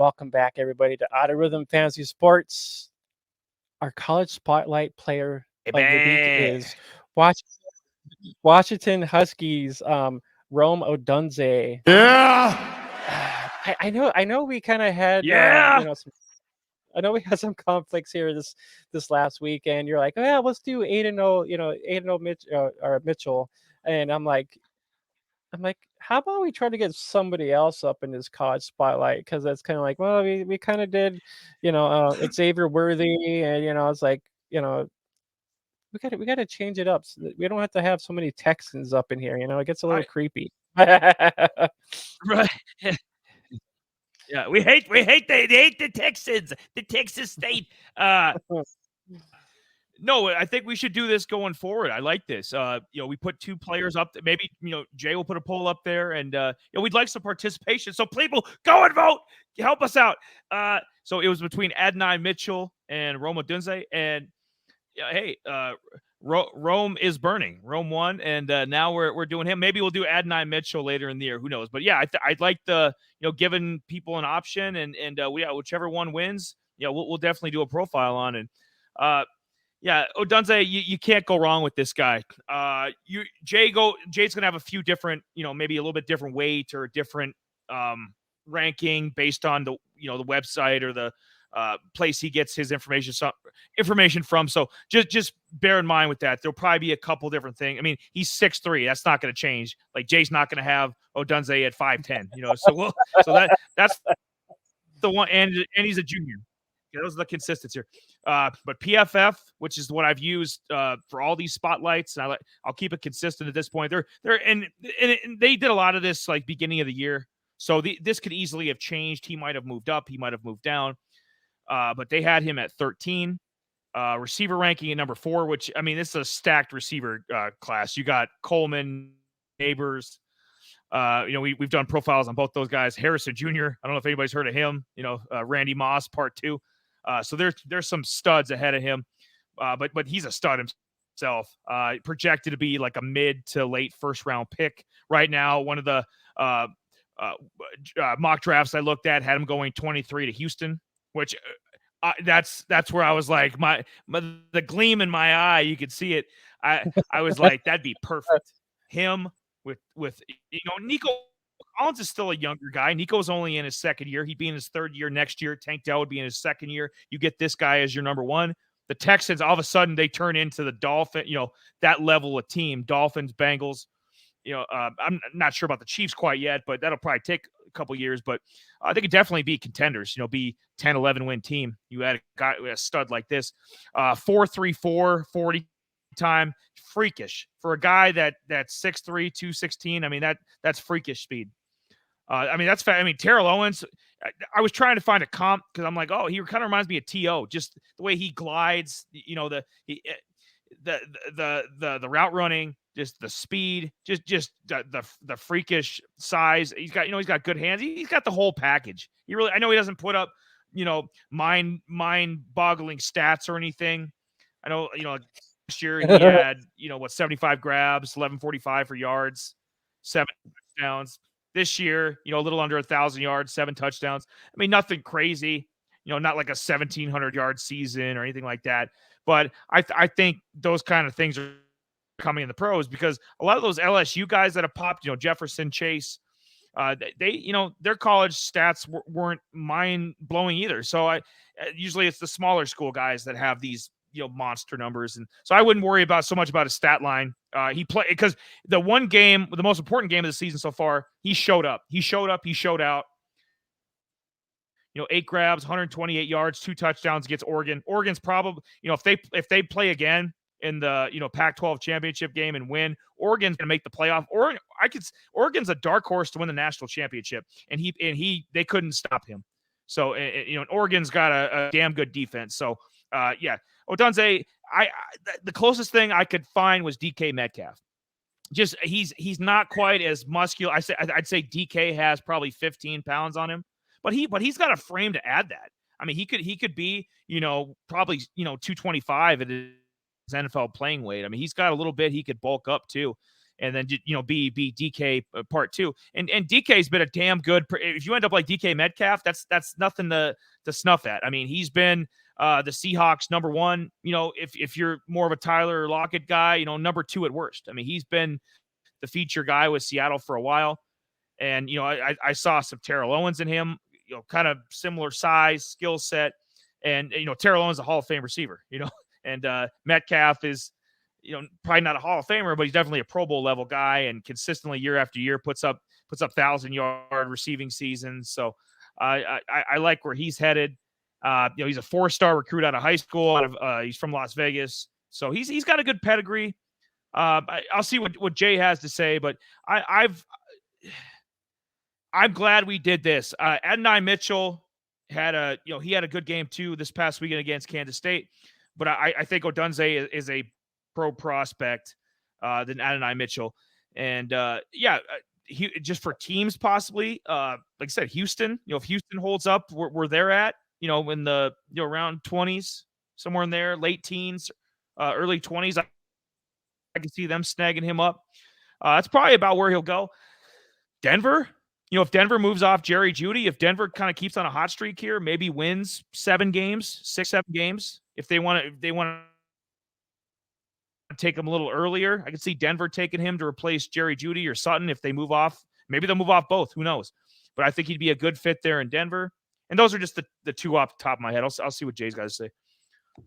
Welcome back, everybody, to Out of Rhythm Fantasy Sports. Our college spotlight player of the week Ebe. is Wash- Washington Huskies, Rome Odunze. Yeah. I know, we kind of had, Yeah. I know we had some conflicts here this last weekend. You're like, oh yeah, let's do 8-0, 8-0 Mitchell, and I'm like, how about we try to get somebody else up in this college spotlight? Because that's kind of like, well, we kind of did, Xavier Worthy, and it's like, we got to change it up. So that we don't have to have so many Texans up in here. It gets a little I creepy. right. Yeah, they hate the Texans, the Texas State. No, I think we should do this going forward. I like this. We put two players up. Maybe Jay will put a poll up there, and we'd like some participation. So people, go and vote. Help us out. So it was between Adonai Mitchell and Rome Odunze, and hey, Rome is burning. Rome won, and now we're doing him. Maybe we'll do Adonai Mitchell later in the year. Who knows? But yeah, I'd like the giving people an option, and whichever one wins, we'll definitely do a profile on. And yeah, Odunze, you can't go wrong with this guy. Jay's gonna have a few different, maybe a little bit different weight or different ranking based on the website or the place he gets his information from. So just bear in mind with that. There'll probably be a couple different things. I mean, he's 6'3". That's not going to change. Like Jay's not going to have Odunze at 5'10". So that's the one, and he's a junior. Yeah, those are the consistency here. But PFF, which is what I've used for all these spotlights, and I'll keep it consistent at this point. And they did a lot of this like beginning of the year, so this could easily have changed. He might have moved up, he might have moved down, but they had him at 13. Receiver ranking at number 4, which I mean, this is a stacked receiver class. You got Coleman, Neighbors. We've done profiles on both those guys. Harrison Jr. I don't know if anybody's heard of him. Randy Moss, part 2. So there's some studs ahead of him, but he's a stud himself. Projected to be like a mid to late first round pick right now. One of the mock drafts I looked at had him going 23 to Houston, which that's where I was like, the gleam in my eye, you could see it. I was like, that'd be perfect. Him with Nico Collins is still a younger guy. Nico's only in his second year. He'd be in his third year next year. Tank Dell would be in his second year. You get this guy as your number 1. The Texans, all of a sudden, they turn into the Dolphins, that level of team. Dolphins, Bengals. I'm not sure about the Chiefs quite yet, but that'll probably take a couple years. But they could definitely be contenders, be 10, 11 win team. You had a stud like this. 4.34, 40 time. Freakish. For a guy that's 6'3", 216, I mean, that's freakish speed. That's fair. I mean, Terrell Owens, I was trying to find a comp because I'm like, oh, he kind of reminds me of T.O., just the way he glides, the route running, just the speed, just the freakish size. He's got good hands. He's got the whole package. I know he doesn't put up, mind-boggling stats or anything. I know, last year he had, 75 grabs, 1145 for yards, 7 touchdowns. This year, a little under 1,000 yards, 7 touchdowns. I mean, nothing crazy, not like a 1,700-yard season or anything like that. But I think those kind of things are coming in the pros because a lot of those LSU guys that have popped, Jefferson, Chase, their college stats weren't mind-blowing either. So usually it's the smaller school guys that have these monster numbers, and so I wouldn't worry about so much about his stat line. He played because the most important game of the season so far, he showed up. He showed out. 8 grabs, 128 yards, 2 touchdowns against Oregon. Oregon's probably, if they play again in the Pac-12 championship game and win, Oregon's going to make the playoff. Oregon's a dark horse to win the national championship, and they couldn't stop him. So Oregon's got a damn good defense. So yeah. Odunze, the closest thing I could find was DK Metcalf. Just he's not quite as muscular. I'd say DK has probably 15 pounds on him, but he's got a frame to add that. I mean, he could be probably 225 at his NFL playing weight. I mean, he's got a little bit he could bulk up too, and then be DK part two. And DK's been a damn good. If you end up like DK Metcalf, that's nothing to snuff at. I mean, he's been the Seahawks number one. If you're more of a Tyler Lockett guy, number two at worst. I mean, he's been the feature guy with Seattle for a while. And, I saw some Terrell Owens in him, kind of similar size, skill set. And, Terrell Owens is a Hall of Fame receiver, and Metcalf is, probably not a Hall of Famer, but he's definitely a Pro Bowl level guy and consistently year after year puts up 1,000-yard receiving seasons. So I like where he's headed. He's a 4-star recruit out of high school. He's from Las Vegas. So he's got a good pedigree. I'll see what Jay has to say, but I'm glad we did this. Adonai Mitchell had a good game too this past weekend against Kansas State, but I think Odunze is a pro prospect than Adonai Mitchell, and just for teams possibly, like I said, Houston. If Houston holds up where they're at, in the around 20s, somewhere in there, late teens, early 20s, I can see them snagging him up. That's probably about where he'll go. Denver, if Denver moves off Jerry Jeudy, if Denver kind of keeps on a hot streak here, maybe wins 7 games, 6-7 games. If they want to take him a little earlier, I could see Denver taking him to replace Jerry Jeudy or Sutton if they move off. Maybe they'll move off both. Who knows? But I think he'd be a good fit there in Denver. And those are just the two off the top of my head. I'll see what Jay's got to say.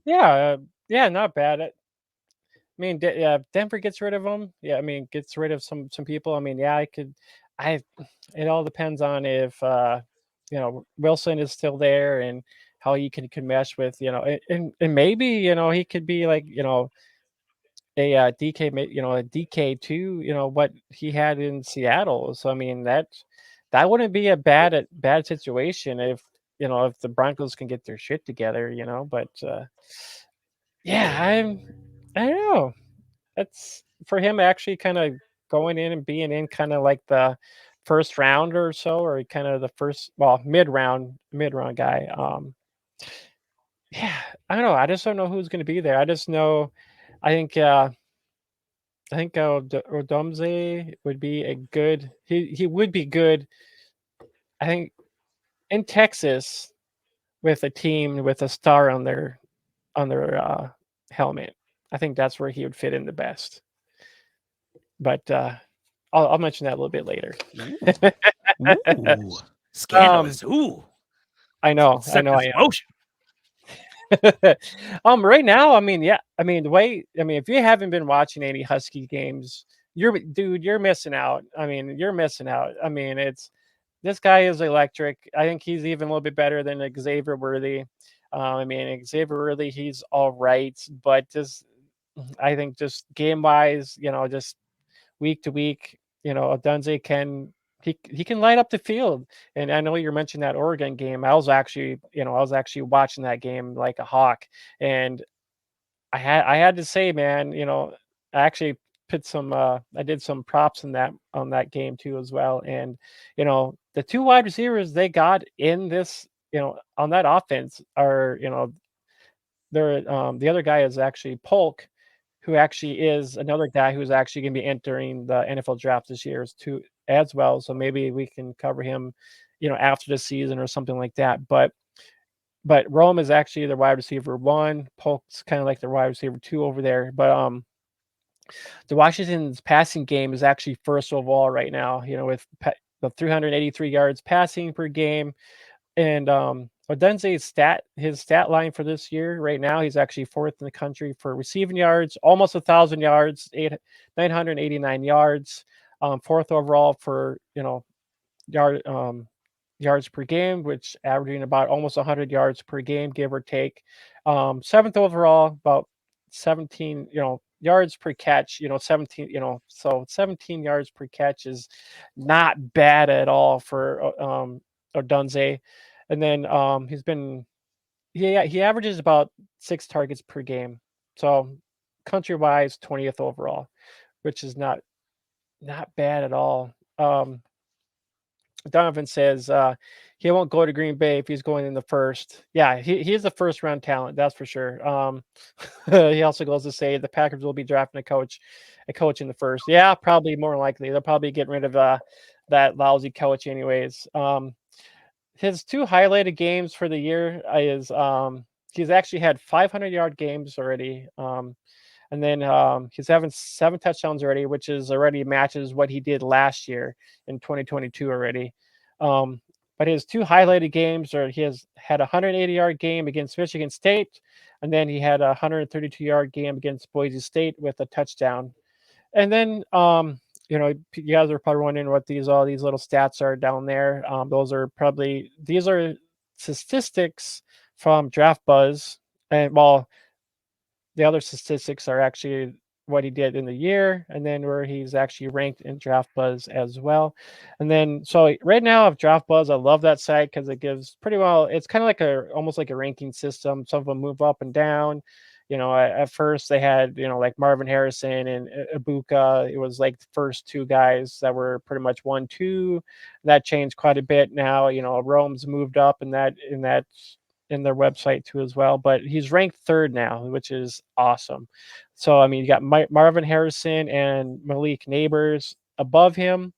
Yeah, not bad. I mean, Denver gets rid of him. Yeah, I mean, gets rid of some people. I mean, yeah, it all depends on if Wilson is still there and how he can mesh with and maybe he could be like a DK a DK too what he had in Seattle. So I mean that wouldn't be a bad situation if the Broncos can get their shit together. But yeah, I don't know. That's for him actually kind of going in and being in kind of like the first round or so, or kind of the first, well, mid round guy. Yeah, I don't know. I just don't know who's going to be there. I just know, I think, Odumze would be a good. He would be good. I think in Texas with a team with a star on their helmet. I think that's where he would fit in the best. But I'll mention that a little bit later. Ooh. Um, Scandalous. Ooh. I know, Let's I set know, this I motion. am. Right now, I mean, yeah, I mean the way, I mean, if you haven't been watching any Husky games, you're missing out. I mean, you're missing out. I mean, this guy is electric. I think he's even a little bit better than Xavier Worthy. I mean, Xavier Worthy, he's all right, but just I think just game wise, just week to week, Odunze he can light up the field. And I know you mentioned that Oregon game. I was actually watching that game like a hawk. And I had to say, man, I actually I did some props in that on that game too as well. And the two wide receivers they got in this, on that offense are, they're the other guy is actually Polk, who actually is another guy who's actually going to be entering the NFL draft this year too as well. So maybe we can cover him, after the season or something like that. But Rome is actually the wide receiver 1. Polk's kind of like the wide receiver 2 over there. But the Washington's passing game is actually first overall right now. With the 383 yards passing per game. And Odunze's his stat line for this year right now, he's actually 4th in the country for receiving yards, almost 1,000 yards, 989 yards, 4th overall for yard yards per game, which averaging about almost 100 yards per game, give or take. 7th overall, about 17 yards per catch. 17 so 17 yards per catch is not bad at all for Odunze. And then he averages about 6 targets per game. So country wise, 20th overall, which is not bad at all. Donovan says he won't go to Green Bay if he's going in the first. Yeah, he's a first round talent, that's for sure. He also goes to say the Packers will be drafting a coach in the first. Yeah, probably more likely. They'll probably get rid of that lousy coach anyways. His two highlighted games for the year is he's actually had 500-yard games already. And then he's having 7 touchdowns already, which is already matches what he did last year in 2022 already. Um, but his two highlighted games are he has had a 180-yard game against Michigan State, and then he had a 132-yard game against Boise State with a touchdown. And then you guys are probably wondering what all these little stats are down there. Those are probably these are statistics from Draft Buzz, and well, the other statistics are actually what he did in the year and then where he's actually ranked in Draft Buzz as well. And then so right now of Draft Buzz, I love that site because it gives pretty well. It's kind of like a almost like a ranking system. Some of them move up and down. At first they had like Marvin Harrison and Ibuka. It was like the first two guys that were pretty much 1, 2. That changed quite a bit now. Rome's moved up in their website too as well. But he's ranked third now, which is awesome. So I mean, you got Marvin Harrison and Malik Neighbors above him,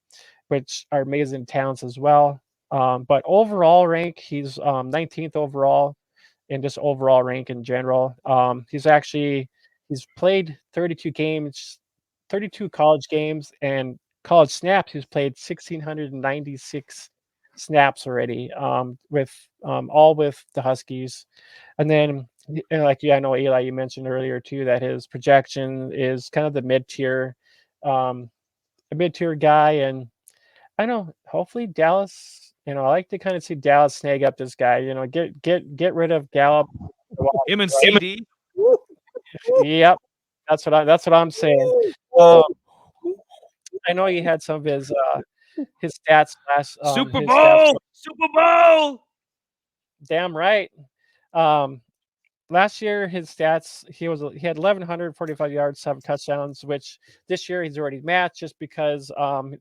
which are amazing talents as well. But overall rank, he's 19th overall, and just overall rank in general. He's played 32 games, 32 college games, and college snaps. He's played 1,696 snaps already, with all with the Huskies. And then, and like I know Eli, you mentioned earlier too that his projection is kind of the um, a mid-tier guy, and I know hopefully Dallas. I like to kind of see Dallas snag up this guy. Get rid of Gallup. Him and CD. Yep, that's what I'm saying. Um, I know he had some of his stats last Super his stats. Bowl. Super Bowl. Damn right. Um, Last year his stats he had 1,145 yards, 7 touchdowns, which this year he's already matched just because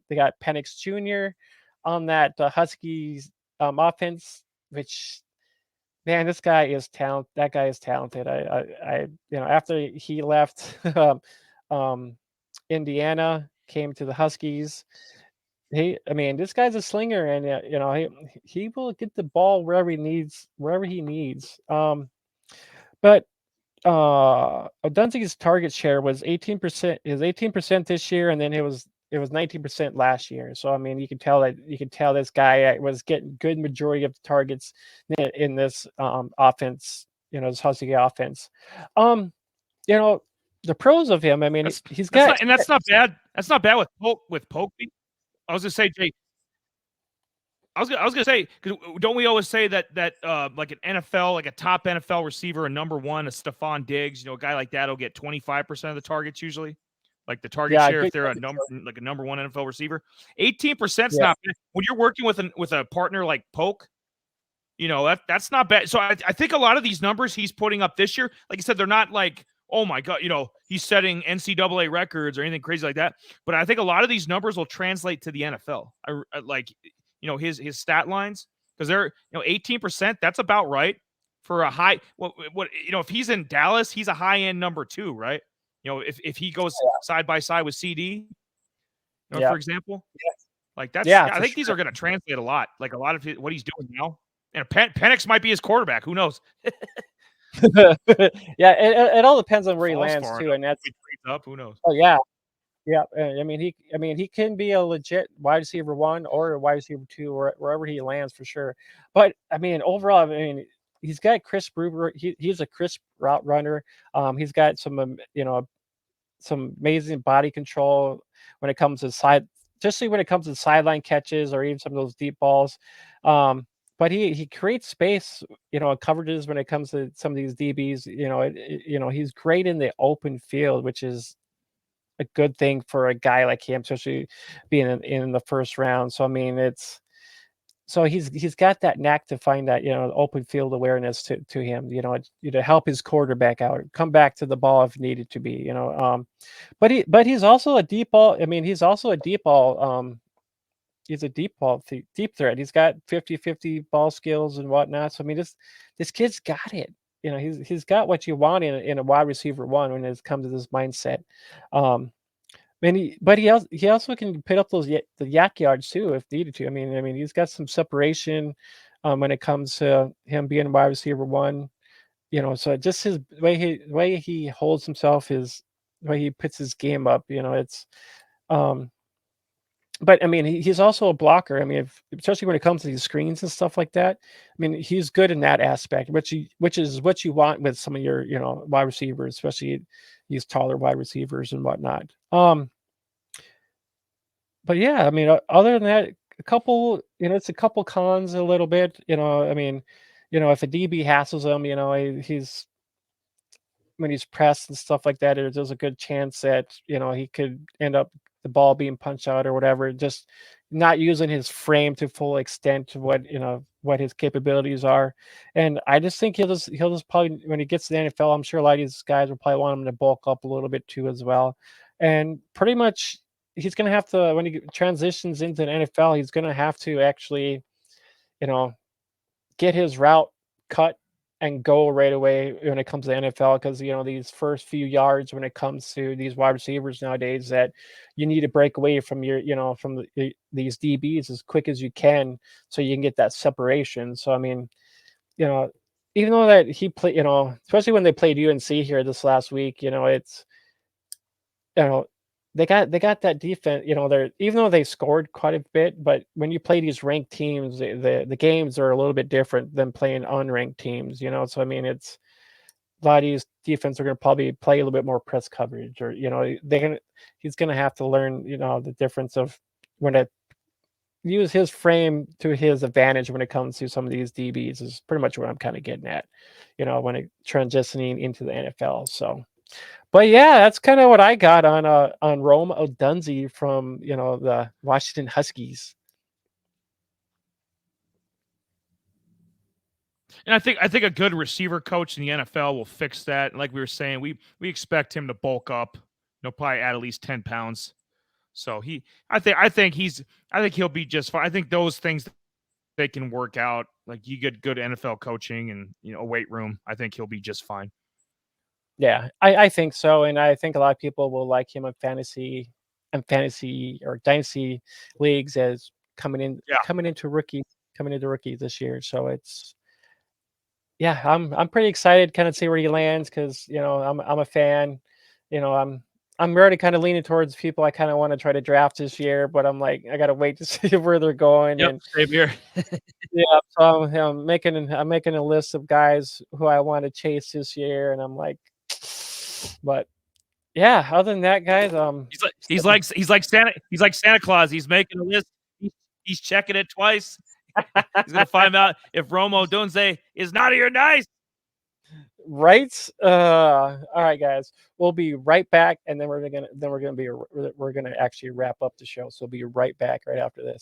they got Penix Jr. on that Huskies offense, which man, this guy is talent. That guy is talented. After he left um, Indiana, came to the Huskies. I mean, this guy's a slinger, and he will get the ball wherever he needs. But Odunze's target share was 18%. It was 18% this year, and then it was 19% last year. So I mean, you can tell this guy was getting good majority of the targets in this offense. This Husky offense. Um, you know, the pros of him. I mean, That's he's that's got not and that's not bad. That's not bad with Polk. I was gonna say, Jay. I was gonna say, because don't we always say that like an NFL, like a top NFL receiver, a number one, a Stephon Diggs, a guy like that will get 25% of the targets usually, like the target yeah, share if good. they're like a number one NFL receiver. 18%'s Yeah, not bad. When you're working with a partner like Polk, that's not bad. So I think a lot of these numbers he's putting up this year, like I said, they're not like, oh my god, he's setting NCAA records or anything crazy like that. But I think a lot of these numbers will translate to the NFL. I like his stat lines, because they're 18%. That's about right for a high. What if he's in Dallas, he's a high end number two, right? If he goes side by side with CD, yeah, for example, like yeah, I for think these sure. are going to translate a lot. Like a lot of what he's doing now. And Penix might be his quarterback. Who knows? Yeah, it all depends on where he Falls lands far too, enough. and that's He trades up. Who knows? oh yeah, yeah. I mean, he can be a legit wide receiver one or a wide receiver two, or wherever he lands for sure. But I mean, overall, I mean, he's got crisp route. He's a crisp route runner. He's got some amazing body control when it comes to especially when it comes to sideline catches or even some of those deep balls. Um, but he creates space, coverages when it comes to some of these DBs. He's great in the open field, which is a good thing for a guy like him, especially being in the first round. So I mean, he's got that knack to find that open field awareness to him, to help his quarterback out, come back to the ball if needed to be, but he's also a deep ball. I mean, he's also a deep ball he's a deep threat. He's got 50-50 ball skills and whatnot. So I mean, this kid's got it. You know, he's got what you want in a wide receiver one when it comes to this mindset. Um, and he also can put up the yak yards too if needed to. I mean he's got some separation when it comes to him being wide receiver one. You know, so just his way he holds himself, his way he puts his game up. You know, it's um, but I mean he's also a blocker. I mean, especially when it comes to these screens and stuff like that. I mean, he's good in that aspect, which is what you want with some of your wide receivers, especially these taller wide receivers and whatnot. But yeah, I mean, other than that, a couple, it's a couple cons a little bit, I mean, if a DB hassles him, he's when he's pressed and stuff like that, there's a good chance that, he could end up the ball being punched out or whatever, just not using his frame to full extent to what his capabilities are. And I just think he'll just probably when he gets to the NFL, I'm sure a lot of these guys will probably want him to bulk up a little bit too as well. And pretty much he's gonna have to when he transitions into the NFL, he's gonna have to actually, you know, get his route cut and go right away when it comes to the NFL because these first few yards when it comes to these wide receivers nowadays that you need to break away from these DBs as quick as you can so you can get that separation. So I mean, you know, even though that he played, especially when they played UNC here this last week, it's you know, they got that defense, they're even though they scored quite a bit, but when you play these ranked teams, the games are a little bit different than playing unranked teams, So I mean, it's a lot of these defense are going to probably play a little bit more press coverage, or he's going to have to learn, the difference of when to use his frame to his advantage when it comes to some of these DBs is pretty much what I'm kind of getting at, when it transitioning into the NFL. So. But yeah, that's kind of what I got on Rome Odunze from the Washington Huskies. And I think a good receiver coach in the NFL will fix that. Like we were saying, we expect him to bulk up, probably add at least 10 pounds. So I think he'll be just fine. I think those things they can work out. Like you get good NFL coaching and a weight room. I think he'll be just fine. Yeah, I think so, and I think a lot of people will like him in fantasy or dynasty leagues as Yeah. coming into rookie this year. So it's yeah, I'm pretty excited kind of see where he lands because I'm a fan. I'm already kind of leaning towards people I kind of want to try to draft this year, but I'm like I gotta wait to see where they're going Yep. and Same here. yeah. So I'm making a list of guys who I want to chase this year, and I'm like, but yeah. Other than that, guys, He's like he's like he's like Santa. He's like Santa Claus. He's making a list. He's checking it twice. He's gonna find out if Romo Dunze is naughty or nice. right. All right, guys. We'll be right back, and then we're gonna actually wrap up the show. So we'll be right back right after this.